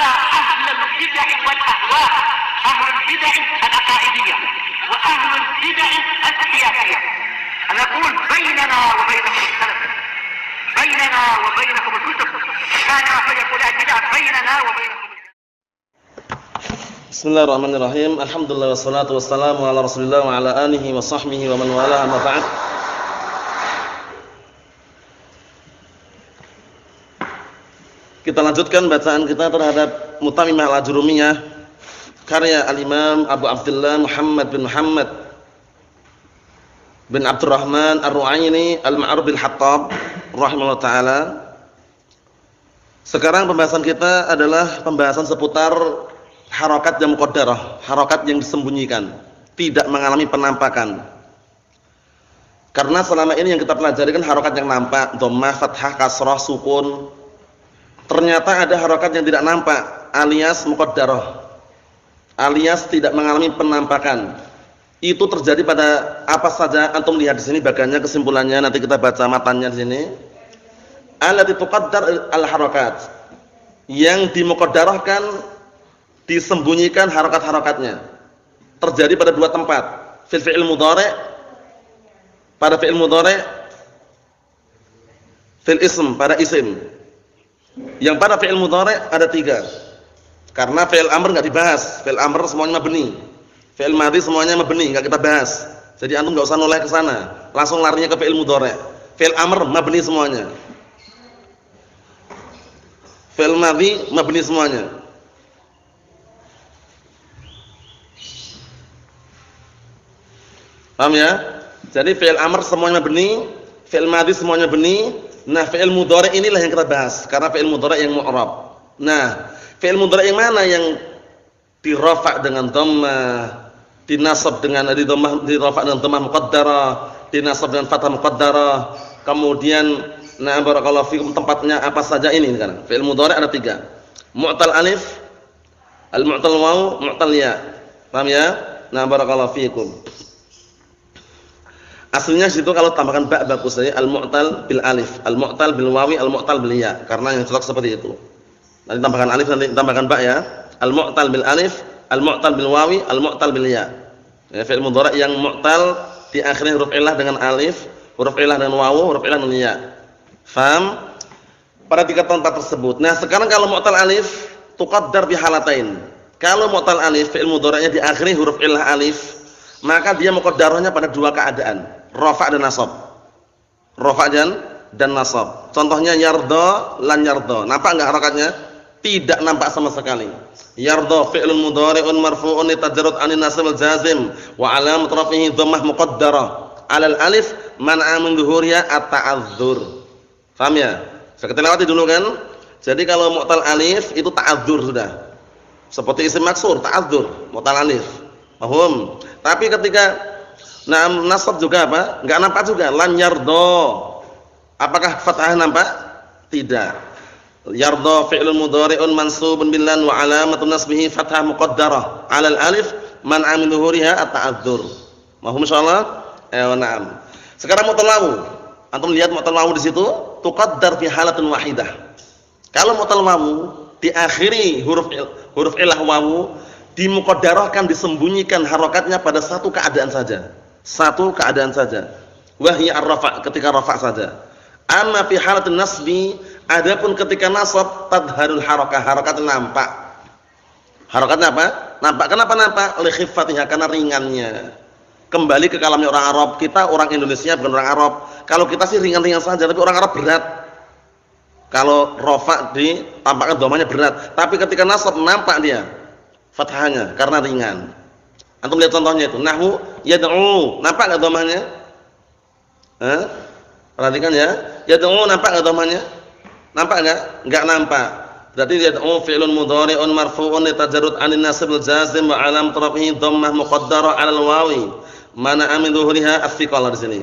على أهل البدع والأهواء، أهل البدع العقائدية وأهل البدع السياسية. أنا أقول بيننا وبينكم السلف، بيننا وبينكم الكتب، كان فيقول البدع بيننا وبينكم. Bismillahirrahmanirrahim. Alhamdulillah wassalatu wassalamu ala Rasulillah wa ala alihi wa sahbihi wa man wala, amma ba'd. Kita lanjutkan bacaan kita terhadap Mutamimah al-Ajurumiyah karya al-Imam Abu Abdullah Muhammad bin Abdurrahman Ar-Ru'ayni Al-Ma'ruf bil Hattab rahimahullah ta'ala. Sekarang pembahasan kita adalah pembahasan seputar harokat yang muqaddarah, harokat yang disembunyikan, tidak mengalami penampakan. Karena selama ini yang kita pelajari kan harokat yang nampak, dhammah, fathah, kasrah, sukun. Ternyata ada harokat yang tidak nampak, alias muqaddarah, alias tidak mengalami penampakan. Itu terjadi pada apa saja? Antum lihat di sini bagiannya, kesimpulannya nanti kita baca matanya di sini. Allati tuqaddar al-harokat, yang dimuqaddarahkan, disembunyikan harokat-harokatnya, terjadi pada dua tempat. Fil fi'il mudhari', pada fi'il mudhari', fil ism, pada isim. Yang pada fi'il mudhari' ada tiga, karena fi'il amr enggak dibahas. Fi'il amr semuanya mabni, fi'il madhi semuanya mabni, enggak kita bahas. Jadi antum enggak usah noleh ke sana, langsung larinya ke fi'il mudhari'. Fi'il amr mabni semuanya, fi'il madhi mabni semuanya. Paham ya? Jadi fi'il amr semuanya mabni, fi'il madhi semuanya mabni. Nah, fi'il mudhari' inilah yang kita bahas, karena fi'il mudhari' yang mu'rab. Nah, fi'il mudhari' yang mana yang dirafa' dengan dhammah, dinasab dengan dirafa' dengan dhammah muqaddarah, dinasab dengan fathah muqaddarah. Kemudian nah barakallahu fikum, tempatnya apa saja ini kan? Fi'il mudhari' ada tiga. Mu'tal alif, al-mu'tal waw, mu'tal ya. Paham ya? Nah barakallahu fikum. Aslinya situ kalau tambahkan ba bagus saja, al-mu'tal bil alif, al-mu'tal bil wawi, al-mu'tal bil ya, karena yang cocok seperti itu. Nanti tambahkan alif, nanti tambahkan ba ya. Al-mu'tal bil alif, al-mu'tal bil wawi, al-mu'tal bil ya. Ya, fi'il mudhari' yang mu'tal di akhirnya huruf illah dengan alif, huruf illah dengan wawu, huruf illah dengan ya. Faham? Pada tiga tempat tersebut. Nah, sekarang kalau mu'tal alif tuqaddar bi halatain. Kalau mu'tal alif fi'il mudhari'nya di akhirnya huruf illah alif, maka dia muqaddarahnya pada dua keadaan, rafa' dan nasab. Rafa' dan nasab. Contohnya yardha lan yardha. Nampak enggak harakatnya? Tidak nampak sama sekali. Yardha fi'lun mudhari'un marfu'un litajarrud 'anil nasab wal jazim wa 'alamat rafihi dhammah muqaddarah 'alal alif man'a min dhuhuriha at-ta'azzur. Paham ya? Saya kita lewati dulu kan. Jadi kalau mu'tal alif itu ta'azzur sudah. Seperti isim maksur, ta'azzur, mu'tal alif. Paham? Tapi ketika nasab juga apa? Enggak nampak juga. Lan yardha. Apakah fathah nampak? Tidak. Yardha fi'lun mudhari'un mansubun bil lan wa 'alamatun nasbihi fathah muqaddarah 'alal alif man'a min dhuhuriha at-ta'azzur. Mahum insyaallah? Na'am. Sekarang mu'tal wawu. Antum lihat mu'tal wawu di situ tuqaddar fi halatin wahidah. Kalau mu'tal wawu diakhiri huruf illah wawu, dimuqaddarahkan, disembunyikan harokatnya pada satu keadaan saja. Satu keadaan saja. Wahya ar-rafa', ketika rafa' saja. Amma fi halatin nasbi, adapun ketika nasab tadharul harakah, harakatnya nampak. Harakatnya apa? Nampak. Kenapa nampak? Li khiffatiha, karena ringannya. Kembali ke kalamnya orang Arab. Kita orang Indonesia bukan orang Arab. Kalau kita sih ringan-ringan saja, tapi orang Arab berat. Kalau rafa' ditampakkan dhammahnya berat, tapi ketika nasab nampak dia fathahnya karena ringan. Antum lihat contohnya itu, nahwu yad'u, nampak enggak dhammahnya? Perhatikan ya. Yad'u nampak enggak dhammahnya? Nampak enggak? Enggak nampak. Berarti yad'u fi'lun mudhari'un marfu'un litajarrud 'anil nasb wal jazim wa 'alamat rafihi dhammah muqaddarah 'alal wawi. Mana amin dhuhuriha as-siqal di sini.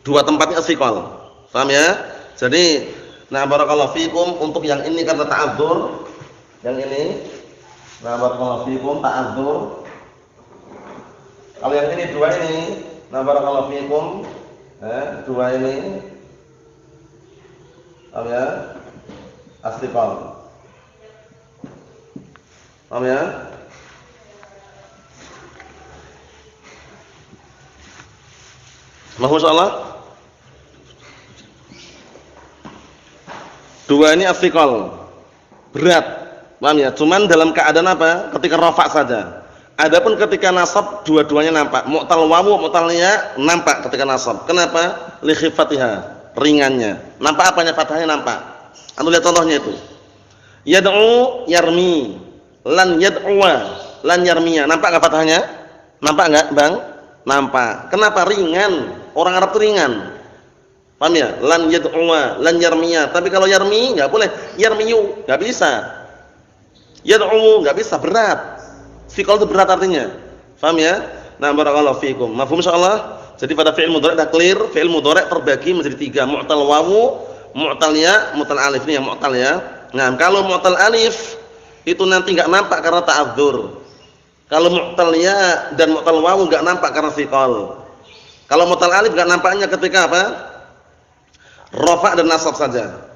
Dua tempatnya as-siqal. Paham ya? Jadi, nah barakallahu fikum, untuk yang ini karena ta'adzur, yang ini nah barakallahu fikum ta'adzur. Kalau yang ini dua ini, nah barakallahu fikum, dua ini, paham ya? As-siqal. Paham ya? Mahfuz Allah? Dua ini afikal, berat, paham ya? Cuman dalam keadaan apa? Ketika rafa saja. Adapun ketika nasab dua-duanya nampak. Mu'tal wawu, mu'tal ya nampak ketika nasab. Kenapa? Li khifatiha, ringannya. Nampak apanya? Fathahnya nampak. Anu lihat contohnya itu. Yad'u yarmi, lan yad'uwa, lan yarmiya. Nampak enggak fathahnya? Nampak enggak, Bang? Nampak. Kenapa ringan? Orang Arab itu ringan. Paham ya? Lan yad'uwa, lan yarmiya. Tapi kalau yarmi enggak boleh. Yarmiyu enggak bisa. Yad'u enggak bisa, berat. Fiqal itu berat artinya. Paham ya? Nah, barakallahu fikum. Mafhum insyaallah? Jadi pada fi'il mudhari' dah clear. Fi'il mudhari' terbagi menjadi 3, mu'tal wawu, mu'tal ya, mu'tal alif. Ini yang mu'tal ya. Nah, kalau mu'tal alif itu nanti enggak nampak karena ta'adzur. Kalau mu'tal ya dan mu'tal wawu enggak nampak karena fiqal. Kalau mu'tal alif enggak nampaknya ketika apa? Rafa' dan nasab saja.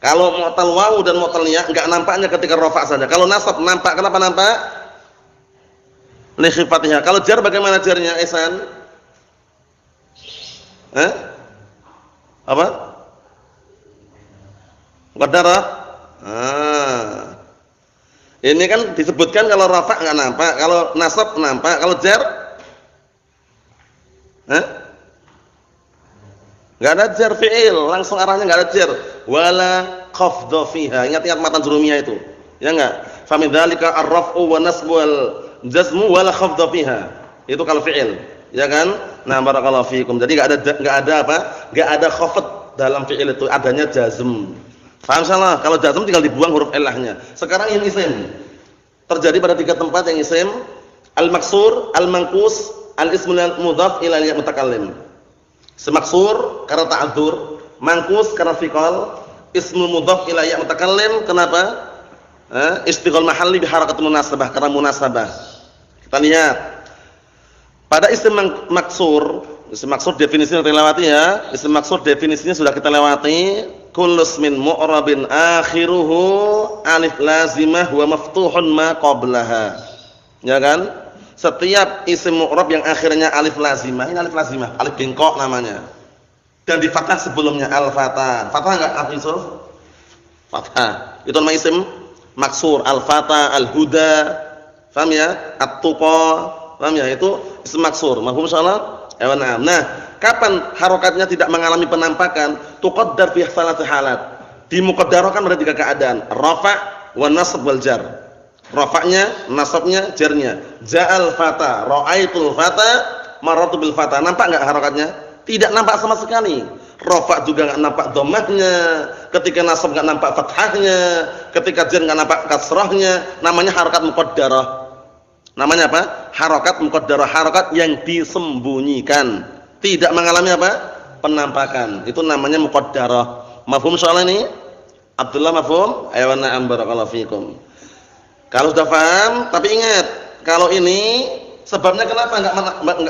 Kalau mu'tal wawu dan mu'tal ya enggak nampaknya ketika rafa' saja. Kalau nasab nampak. Kenapa nampak? Li khifatiha. Kalau jar bagaimana jarnya, Ihsan? Apa? Qadarah. Ini kan disebutkan kalau rafa' enggak nampak, kalau nasab nampak, kalau jar enggak ada jar fi'il, langsung arahnya enggak ada jar. Wala khafdha fiha. Ingat-ingat matan jurumiyah itu. Ya enggak? Fa min dzalika ar-raf'u wa nasbu wal jazmu wala khafdha fiha. Itu kalau fi'il, ya kan? Nah, barakallahu fikum. Jadi enggak ada apa? Enggak ada khafd dalam fi'il itu, adanya jazm. Paham salah? Kalau jazm tinggal dibuang huruf ilahnya. Sekarang yang isim. Terjadi pada 3 tempat yang isim. Al-maksur, al-manqus, al-ismul mudhaf ila al-mutakallim. Semaksur karena ta'adzur, manqus karena fiqal, ismul mudhaf ila al-mutakallim. Kenapa? Istighal mahalli bi harakat munasabah, karena munasabah. Kita lihat. Pada isim maksur, isim maksur definisinya kita lewati ya. Isim maksur definisinya sudah kita lewati. Kullus min mu'rabin akhiruhu alif lazimah wa maftuhun ma qablaha. Ya kan? Setiap isim mu'rab yang akhirnya alif lazimah, ini alif lazimah, alif bengkok namanya. Dan di fathah sebelumnya al-fatah. Fathah enggak Yusuf? Fathah. Itu nama isim maksur, al-fatah, al-huda. Paham ya? At-tuqa. Paham ya? Itu isim maksur. Mafhum insyaallah? Nah, kapan harokatnya tidak mengalami penampakan? Tuqaddar fi thalath halat. Dimuqaddarahkan pada 3 keadaan. Rafa' wa nasb wal jar. Rafa'nya, nasabnya, jarnya. Ja'al fata, ra'aitul fata, marartu bil fata. Nampak enggak harokatnya? Tidak nampak sama sekali. Rafa' juga enggak nampak dhammahnya. Ketika nasab enggak nampak fathahnya. Ketika jar enggak nampak kasrahnya. Namanya harokat muqaddarah. Namanya apa? Harokat muqaddarah, harokat yang disembunyikan, tidak mengalami apa? Penampakan. Itu namanya muqaddarah. Mafhum soal ini? Abdullah mafhum? Ayo na'am barakallahu fikum. Kalau sudah paham, tapi ingat, kalau ini sebabnya kenapa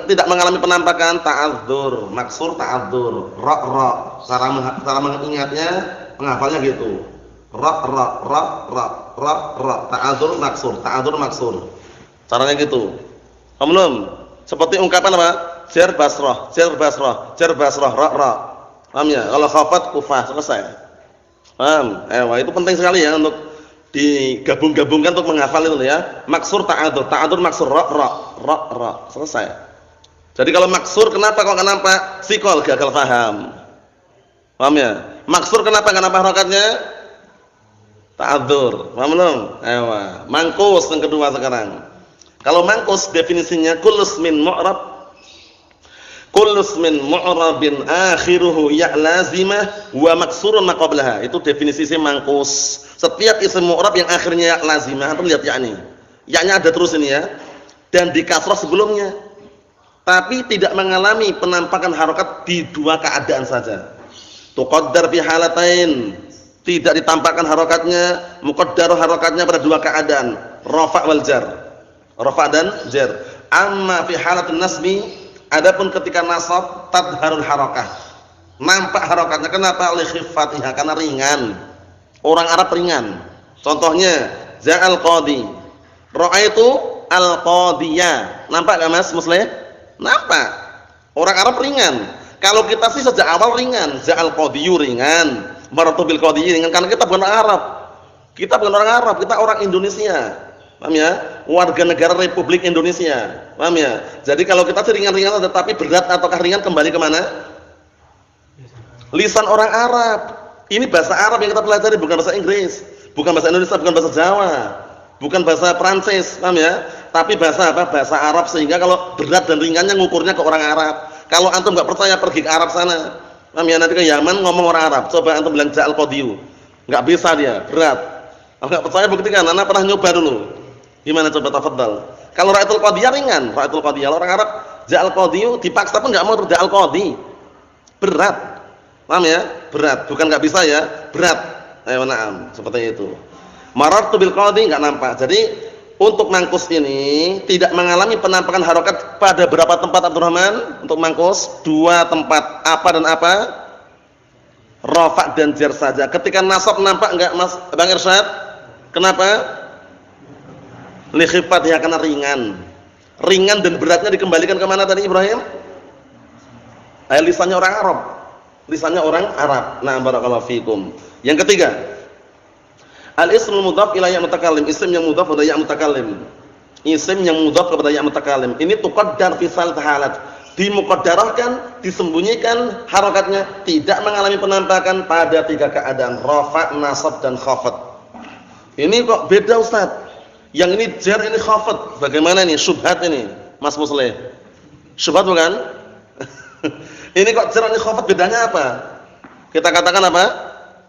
tidak mengalami penampakan? Ta'adzur, maksur ta'adzur, ra. Cara mengingatnya, penghafalnya gitu. Ra. Ta'adzur maksur. Caranya gitu. Paham belum? Seperti ungkapan apa? Jar basrah, ra. Paham ya? Kalau khafat kufah, selesai. Paham? Itu penting sekali ya untuk digabung-gabungkan untuk menghafal itu ya. Maksur ta'adzur maksur ra. Selesai. Jadi kalau maksur kenapa kok enggak nampak? Sikol gagal paham. Paham ya? Maksur kenapa enggak nampak harokatnya? Ta'adzur. Paham belum? Mangkus yang kedua sekarang. Kalau mangkus definisinya kullus min mu'rabin akhiruhu ya lazimah wa maksurun ma qablaha. Itu definisi isim mangkus. Setiap isim mu'rab yang akhirnya ya lazimah, antum lihat ya ini. Ya-nya ada terus ini ya. Dan di kasrah sebelumnya. Tapi tidak mengalami penampakan harokat di 2 keadaan saja. Tuqaddar fi halatain. Tidak ditampakkan harokatnya, muqaddarah harokatnya pada 2 keadaan. Rafa' wal jar. Rafa' dan jar. Amma fi halatun nasbi, adapun ketika nasab tadharul harakah. Nampak harokatnya. Kenapa? Li khifatiha, karena ringan. Orang Arab ringan. Contohnya, ja'al qadi. Ra'aitu al-qadiyah. Nampak enggak Mas Muslim? Nampak. Orang Arab ringan. Kalau kita sih sejak awal ringan, ja'al qadiyyu ringan, marartu bil qadiyyi ringan karena kita bukan orang Arab. Kita bukan orang Arab, kita orang Indonesia. Paham ya? Warga negara Republik Indonesia. Paham ya? Jadi kalau kita sih ringan-ringan tetapi berat ataukah ringan kembali ke mana? Lisan orang Arab. Ini bahasa Arab yang kita pelajari, bukan bahasa Inggris, bukan bahasa Indonesia, bukan bahasa Jawa, bukan bahasa Prancis, paham ya? Tapi bahasa apa? Bahasa Arab, sehingga kalau berat dan ringannya ngukurnya ke orang Arab. Kalau antum enggak percaya pergi ke Arab sana. Paham ya? Nanti ke Yaman ngomong orang Arab, coba antum bilang ja'al qadiyyu. Enggak bisa dia, berat. Kalau enggak percaya buktikan, anak pernah nyoba dulu. Gimana coba tafadhal. Kalau ra'aitul qadiyya ringan, ra'aitul qadiyya orang Arab ja'al qadiyyu dipaksa pun enggak mau ja'al qadhi. Berat. Paham ya? Berat, bukan enggak bisa ya, berat. Ayo na'am, seperti itu. Marartu bil qadhi enggak nampak. Jadi untuk mangkus ini tidak mengalami penampakan harokat pada berapa tempat Abdurrahman? Untuk mangkus 2 tempat. Apa dan apa? Rafa' dan jar saja. Ketika nasab nampak enggak Mas Bang Irsyad? Kenapa? Li khifatiha, karena ringan. Ringan dan beratnya dikembalikan ke mana tadi Ibrahim? Lisannya orang Arab. Lisannya orang Arab. Nah, barakallahu fikum. Yang ketiga, al-ismul mudhaf ila ya' mutakallim, isim yang mudhaf kepada ya' mutakallim. Isim yang mudhaf kepada ya' mutakallim. Ini tuqaddar fi salat halat. Dimuqaddarahkan, disembunyikan harakatnya, tidak mengalami penampakan pada 3 keadaan, rafa', nasab dan khafad. Ini kok beda Ustaz? Yang ini jar, ini khafad. Bagaimana ini? Syubhat ini, Mas Musleh. Syubhat bukan? Ini kok jar, ini khafad, bedanya apa? Kita katakan apa?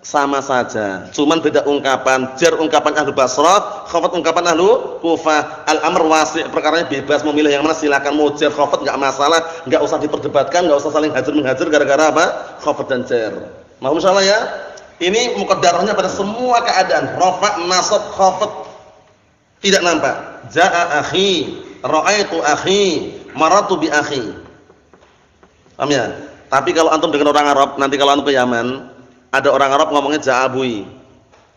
Sama saja, cuman beda ungkapan. Jar ungkapan ahlu Basrah, khafat ungkapan ahlu Kufah. Al-amr wasi', perkaranya bebas, memilih yang mana silakan. Mau jar khafat enggak masalah, enggak usah diperdebatkan, enggak usah saling hajar-menghajar gara-gara apa? Khafat dan jar. Mohon insyaallah ya. Ini muqaddarahnya pada semua keadaan, rafa', nasab, khafat. Tidak nampak. Ja'a akhi, ra'aitu akhi, maratu bi akhi. Paham ya? Tapi kalau antum dengan orang Arab, nanti kalau antum ke Yaman, ada orang Arab ngomongnya ja'abui.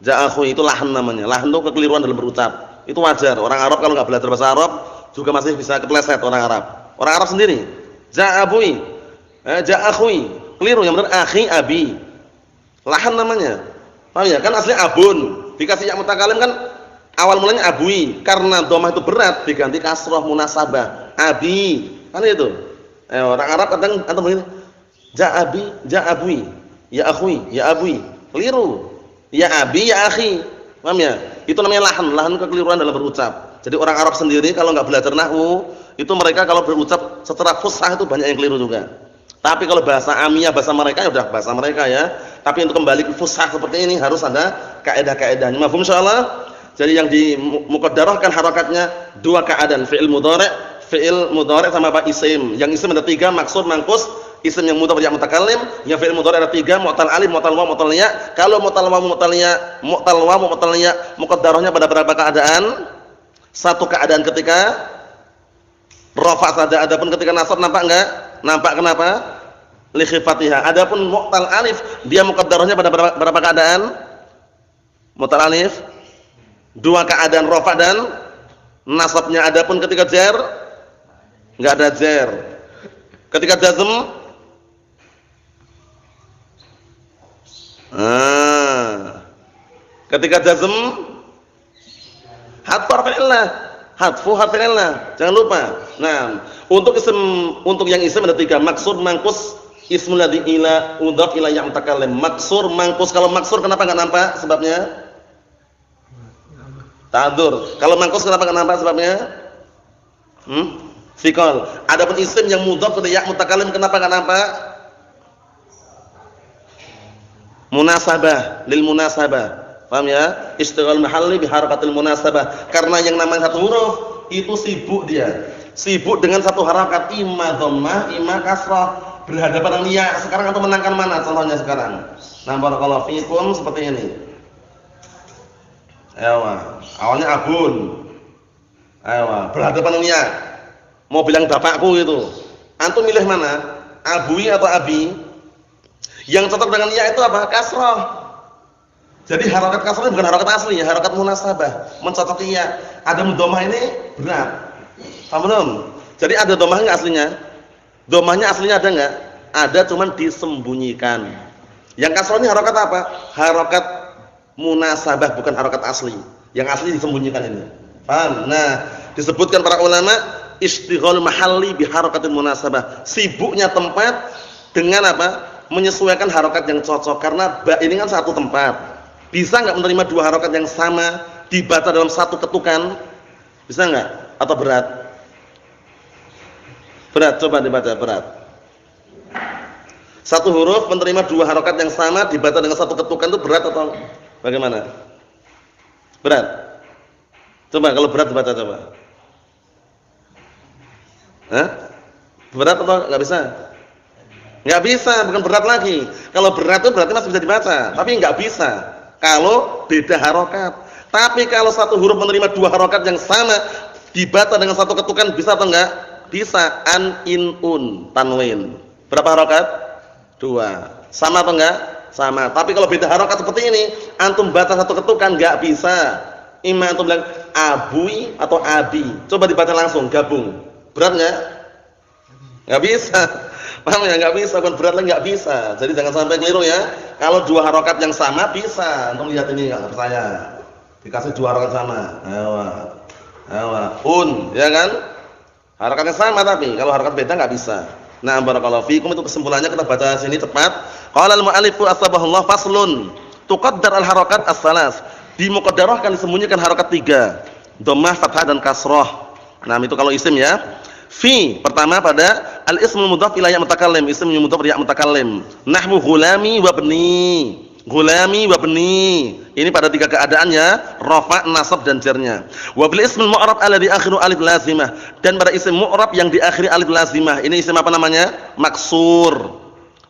Ja'akhui itu lahan namanya. Lahan itu kekeliruan dalam berucap. Itu wajar. Orang Arab kalau enggak belajar bahasa Arab juga masih bisa kepleset orang Arab. Orang Arab sendiri. Ja'abui. Ja'akhui. Keliru, yang benar akhi abi. Lahan namanya. Paham ya? Kan asli abun. Dikasih ya' mutakallim kan awal mulanya abui. Karena dhammah itu berat diganti kasrah munasabah. Abi. Kan itu. Orang Arab kadang antum begini. Ja'abi, ja'abui. Ya akhui, ya abui. Keliru. Ya abi, ya akhi. Paham ya? Itu namanya lahan. Lahan kekeliruan dalam berucap. Jadi orang Arab sendiri kalau enggak belajar nahwu, itu mereka kalau berucap secara fushah itu banyak yang keliru juga. Tapi kalau bahasa amiyah, bahasa mereka ya udah bahasa mereka ya. Tapi untuk kembali ke fushah seperti ini harus ada kaidah-kaidahnya. Mafhum insyaallah? Jadi yang dimuqaddarahkan harakatnya 2 keadaan, fi'il mudhari' sama apa isim. Yang isim ada 3, maksud, mangkus. Isim yang mudhaf ya' mutakallim, yang fi'il mudhari' ada 3, mu'tal alif, mu'tal waw, mu'tal ya'. Kalau mu'tal waw, mu'tal ya', muqaddarahnya pada berapa keadaan? 1 keadaan ketika rafa' saja. Adapun ketika nasab nampak enggak? Nampak. Kenapa? Li khifatiha. Adapun mu'tal alif, dia muqaddarahnya pada berapa keadaan? Mu'tal alif 2 keadaan, rafa' dan nasabnya. Adapun ketika jar enggak ada jar. Ketika jazm ketika jazm hadfu harfil illah, jangan lupa. Nah, untuk yang isim ada 3, maksur, mangkus, ismul ladzi ila udhaf ila ya' mutakallim. Maksur, mangkus. Kalau maksur kenapa enggak nampak sebabnya? Ta'dzur. Kalau mangkus kenapa enggak nampak sebabnya? Fikol. Adapun isim yang mudhaf ila ya' mutakallim kenapa enggak nampak? Munasabah, lil munasabah. Paham ya? Istighal mahalli bi harakatil munasabah. Karena yang namanya satu huruf itu sibuk dia. Sibuk dengan satu harakat, imma dhammah, imma kasrah. Berhadapan dengan ya. Sekarang antum menangkan mana contohnya sekarang? Nah, barakallahu fikum seperti ini. Awalnya abun. Berhadapan dengan ya. Mau bilang bapakku itu. Antum milih mana? Abui atau abi? Yang cocok dengan ya itu apa? Kasrah. Jadi harokat kasrah bukan harokat asli, ya, harokat munasabah, mencocoki ya. Ada domah ini berat. Paham belum? Jadi ada domah enggak aslinya? Domahnya aslinya ada enggak? Ada, cuman disembunyikan. Yang kasrah ini harokat apa? Harokat munasabah, bukan harokat asli. Yang asli disembunyikan ini. Paham? Nah, disebutkan para ulama istighal mahalli bi harakatin munasabah. Sibuknya tempat dengan apa? Menyesuaikan harokat yang cocok, karena ba ini kan satu tempat. Bisa enggak menerima dua harokat yang sama dibaca dalam satu ketukan? Bisa enggak? Atau berat? Berat, coba dibaca, berat. Satu huruf menerima dua harokat yang sama dibaca dengan satu ketukan itu berat atau bagaimana? Berat. Coba kalau berat dibaca coba. Hah? Berat atau enggak bisa? Enggak bisa, bukan berat lagi. Kalau berat itu berarti masih bisa dibaca, tapi enggak bisa kalau beda harokat. Tapi kalau satu huruf menerima dua harokat yang sama dibaca dengan satu ketukan, bisa atau enggak? Bisa. An, in, un, tanwin. Berapa harokat? Dua. Sama atau enggak? Sama. Tapi kalau beda harokat seperti ini, antum baca satu ketukan enggak bisa. Ima antum bilang abui atau abi. Coba dibaca langsung, gabung. Berat enggak? Enggak bisa. Paham ya? Enggak bisa, bukan berat lagi, enggak bisa. Jadi jangan sampai keliru ya. Kalau dua harokat yang sama bisa. Antum lihat ini enggak percaya. Dikasih dua harokat sama. Un, ya kan? Harokatnya sama, tapi kalau harokat beda enggak bisa. Nah, barakallahu fikum, itu kesimpulannya kita baca sini tepat. Qala al-mu'allifu asbahullah faslun. Tuqaddar al-harakat as-salas. Dimuqaddarahkan, disembunyikan harokat tiga. Dhammah, fathah dan kasrah. Nah, itu kalau isim ya. Fi, pertama pada al-ismul mudhaf ila ya mutakallim, isim mudhaf ya mutakallim. Nahwu ghulami wa bni. Ghulami wa bni. Ini pada tiga keadaannya, rafa', nasab dan jarnya. Wa bil ismil mu'rab alladhi akhiru alif lazimah, dan pada isim mu'rab yang diakhiri alif lazimah. Ini isim apa namanya? Maksur.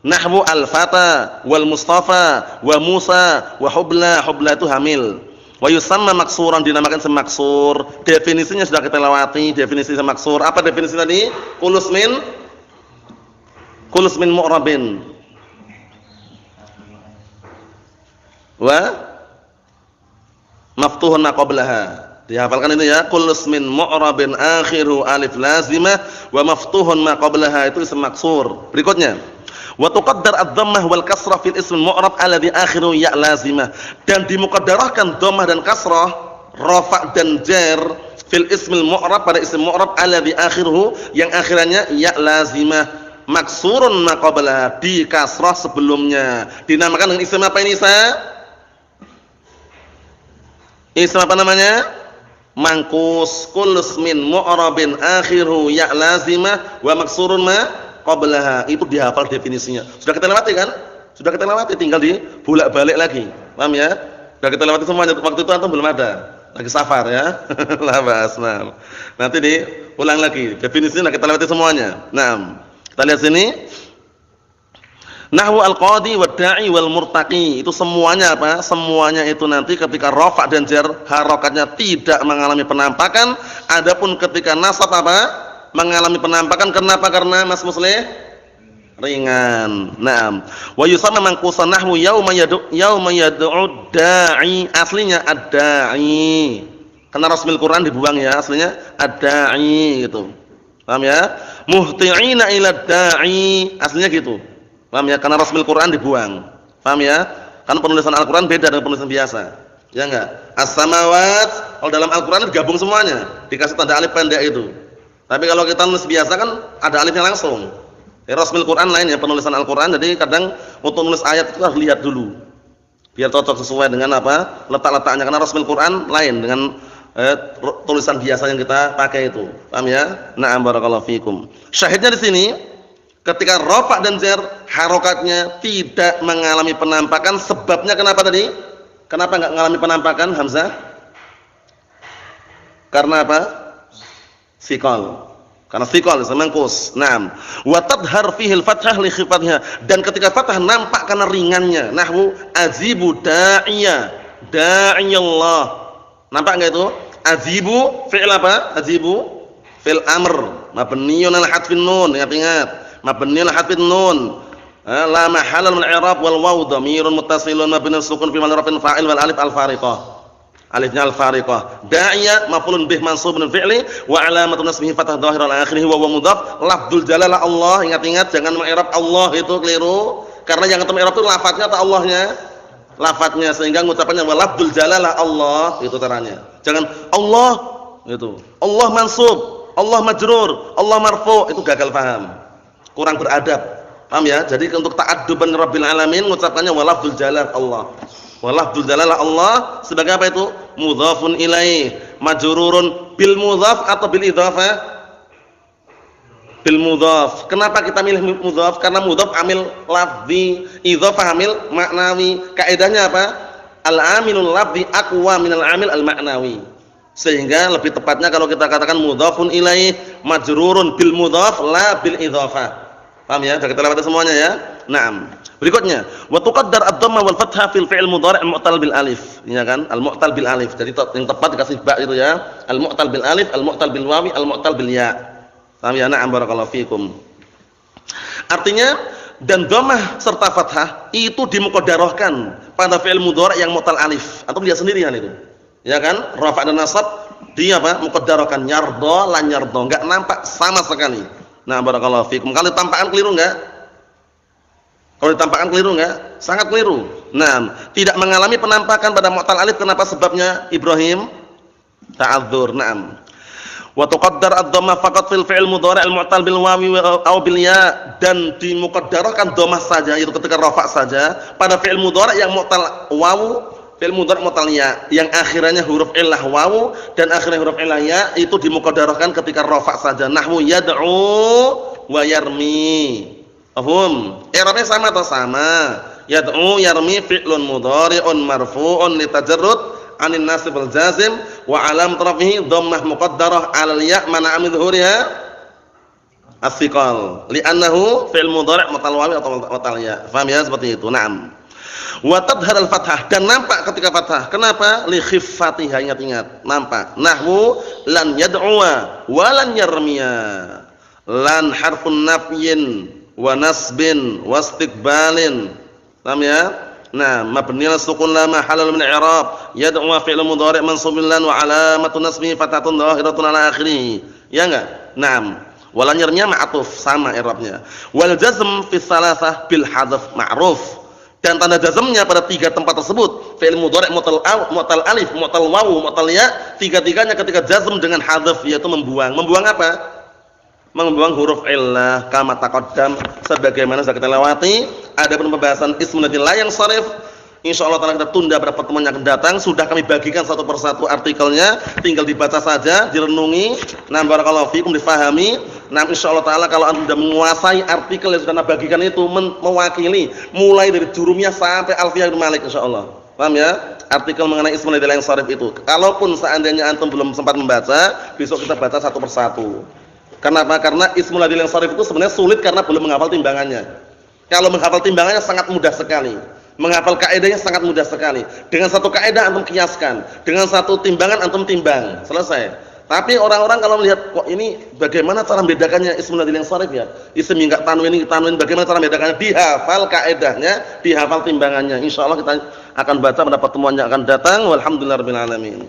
Nahwu al-fata wal mustafa wa Musa wa hubla. Hubla itu hamil. Wa yusamma maksuran, dinamakan isim maksur. Definisinya sudah kita lewati, definisi isim maksur. Apa definisi tadi? Kulus min mu'rabin. Wa maftuhun ma qablaha. Dihafalkan itu ya, kulus min mu'rabin akhiru alif lazimah wa maftuhun ma qablaha, itu isim maksur. Berikutnya, wa tuqaddar ad-dhammah wal kasrah fil ism mu'rab alladhi akhiru ya lazimah, dan dimuqaddarahkan dhammah dan kasrah, rafa' dan jar fil ismil mu'rab, pada ism mu'rab alladhi akhiruhu, yang akhirannya ya lazimah, maksurun ma qablaha, di kasrah sebelumnya. Dinamakan dengan isim apa ini, isim apa namanya? Mangkus. Kulus min mu'rabin akhiru ya lazimah wa maksurun ma qablaha. Itu dihafal definisinya. Sudah kita lewati kan? Sudah kita lewati, tinggal di bolak-balik lagi. Paham ya? Sudah kita lewati semuanya. Waktu itu antum belum ada. Lagi safar ya. La bas. Nah. Nanti diulang lagi. Definisinya kita lewati semuanya. Nah, kita lihat sini. Nahwu al-qadi wa da'i wal murtaqi, itu semuanya apa? Semuanya itu nanti ketika rafa' dan jar harokatnya tidak mengalami penampakan. Adapun ketika nasab apa? Mengalami penampakan. Kenapa? Karena Mas Muslih ringan. Naam. Wa yusamma manqusan nahwu yauma yad'u da'i, aslinya ad-da'i. Karena rasmil Quran dibuang ya, aslinya ad-da'i gitu. Paham ya? Muhti'ina ila da'i, aslinya gitu. Paham ya? Karena rasmil Quran dibuang. Paham ya? Karena penulisan Al-Quran beda dengan penulisan biasa. Ya enggak? As-samawat, kalau dalam Al-Quran digabung semuanya, dikasih tanda alif pendek itu. Tapi kalau kita nulis biasa kan ada alifnya langsung. Rasmil Quran lain ya, penulisan Al-Quran. Jadi kadang untuk nulis ayat itu harus lihat dulu, biar cocok sesuai dengan apa letak-letaknya. Karena rasmil Quran lain dengan tulisan biasa yang kita pakai itu. Paham ya? Na'am, barakallahu fikum. Syahidnya di sini, ketika rafa' dan jar harokatnya tidak mengalami penampakan. Sebabnya kenapa tadi? Kenapa enggak mengalami penampakan, Hamzah? Karena apa? Thiqal. Karena thiqal, semangkus. Naam. Wa tadhhar fihi al-fathah li khifatha, dan ketika fathah nampak karena ringannya. Nahwu azibu da'iya, da'iyallah. Nampak enggak itu? Azibu fi'il apa? Azibu fi'il amr mabniun ala hadfin nun. Ingat-ingat. Mabniun ala hadfin nun. La mahalla min i'rab wal waw dhamirun muttasilun mabniun sukun fi mahall raf'in fa'il wal alif al fariqah. Alifnya al fariqah. Da'iya maf'ulun bih mansubun fi'li wa alamatu nasbihi fathah dhahir al akhirih wa huwa mudhaf. Lafdzul jalalah Allah, ingat-ingat jangan mengi'rab Allah itu keliru. Karena yang antum i'rab itu lafadznya atau Allahnya? Lafadznya, sehingga ngucapannya wa lafdzul jalalah Allah, itu caranya. Jangan Allah itu. Allah mansub, Allah majrur, Allah marfu, itu gagal paham. Kurang beradab. Paham ya? Jadi untuk ta'adduban rabbil alamin ngucapannya wa lafdzul jalalah Allah. Wa lafdzul jalalah Allah sebagai apa itu? Mudhafun ilaih, majrurun bil mudhaf atau bil idhafah? Bil mudhaf. Kenapa kita milih mudhaf? Karena mudhaf amil lafzi, idhafah amil maknawi. Kaidahnya apa? Al-amilul lafzi aqwa minal amil al-maknawi. Sehingga lebih tepatnya kalau kita katakan mudhafun ilaih majrurun bil mudhaf la bil idhafah. Paham ya? Sudah kita lewati semuanya ya? Naam. Berikutnya, wa tuqaddar ad-dhamma wal fathah fil fi'il mudhari' al-mu'tal bil alif. Ya kan? Al-mu'tal bil alif. Jadi yang tepat dikasih ba itu ya. Al-mu'tal bil alif, al-mu'tal bil wawi, al-mu'tal bil ya. Paham ya? Na'am barakallahu fikum. Artinya dan dhammah serta fathah itu dimuqaddarahkan pada fi'il mudhari' yang mu'tal alif. Atau dia sendirian itu. Ya kan? Rafa' dan nasab dia apa? Muqaddarahkan yarda lan yarda. Enggak nampak sama sekali. Nah barakallahu fikum. Kalau ditampakkan keliru enggak? Kalau ditampakkan keliru enggak? Sangat keliru. Nah, tidak mengalami penampakan pada mu'tal alif, kenapa sebabnya Ibrahim? Ta'adzur. Naam. Wa tuqaddar ad-dhammah faqat fil fi'il mudhari' al-mu'tal bil wawi aw bil ya, dan dimuqaddarahkan dhammah saja itu ketika rafa' saja pada fi'il mudhari' yang mu'tal wawu, fi'il mudhari' mu'tal ya yang akhirannya huruf illah wawu dan akhirnya huruf illah ya itu dimuqaddarahkan ketika rafa' saja. Nahwu yad'u wa yarmi. Paham? I'rabnya sama atau sama? Yad'u yarmi fi'lun mudhari'un marfu'un litajarrud 'anil nasib wal jazim wa 'alamat rafihi dhammah muqaddarah 'alal ya' mana'a min dhuhuriha as-siqal li'annahu fi'l mudhari' mutal wawi atau mutal ya. Paham ya seperti itu? Na'am. Wa tadhhar al-fathah, dan nampak ketika fathah. Kenapa? Li khiffatiha, ingat-ingat. Nampak. Nahwu lan yad'uwa wa lan yarmiya. Lan harfun nafyin wa nasbin wa istiqbalin. Paham ya? Nah, mabniyan sukun la mahalla min i'rab. Yad'u fi'l mudhari' mansubun lan wa 'alamatu nasbihi fathatun dhahiratun 'ala akhirih. Ya enggak? Naam. Walan yarmiya ma'tuf, sama i'rabnya. Wal jazm fi tsalatsah bil hadzf ma'ruf. Dan tanda jazmnya pada tiga tempat tersebut, fi'il mudhari' mu'tal alif, mu'tal wawu, mu'tal ya, tiga-tiganya ketika jazm dengan hadzf yaitu membuang. Membuang apa? Membuang huruf illah kama taqaddam sebagaimana sudah kita lewati. Adapun pembahasan ismul ladzi la yansharif insyaallah taala kita tunda pada pertemuan yang akan datang. Sudah kami bagikan satu persatu artikelnya, tinggal dibaca saja, direnungi. Nah barakallahu fikum, difahami. Nah insyaallah taala kalau anda sudah menguasai artikel yang sudah kita bagikan itu mewakili mulai dari jurumiyah sampai alfiyah Ibnu Malik insyaallah. Paham ya? Artikel mengenai ismul ladzi la yansharif itu. Kalaupun seandainya antum belum sempat membaca, besok kita baca satu persatu. Kenapa? Karena ismul ladzi la yansharif itu sebenarnya sulit karena belum menghafal timbangannya. Kalau menghafal timbangannya sangat mudah sekali. Menghafal kaidahnya sangat mudah sekali. Dengan satu kaidah antum kiaskan, dengan satu timbangan antum timbang, selesai. Tapi orang-orang kalau melihat kok ini bagaimana cara membedakannya ismul ladzi la yansharif ya? Isim enggak tanwin, bagaimana cara membedakannya? Dihafal kaidahnya, dihafal timbangannya. Insyaallah kita akan baca pada pertemuan yang akan datang. Walhamdulillahirabbil alamin.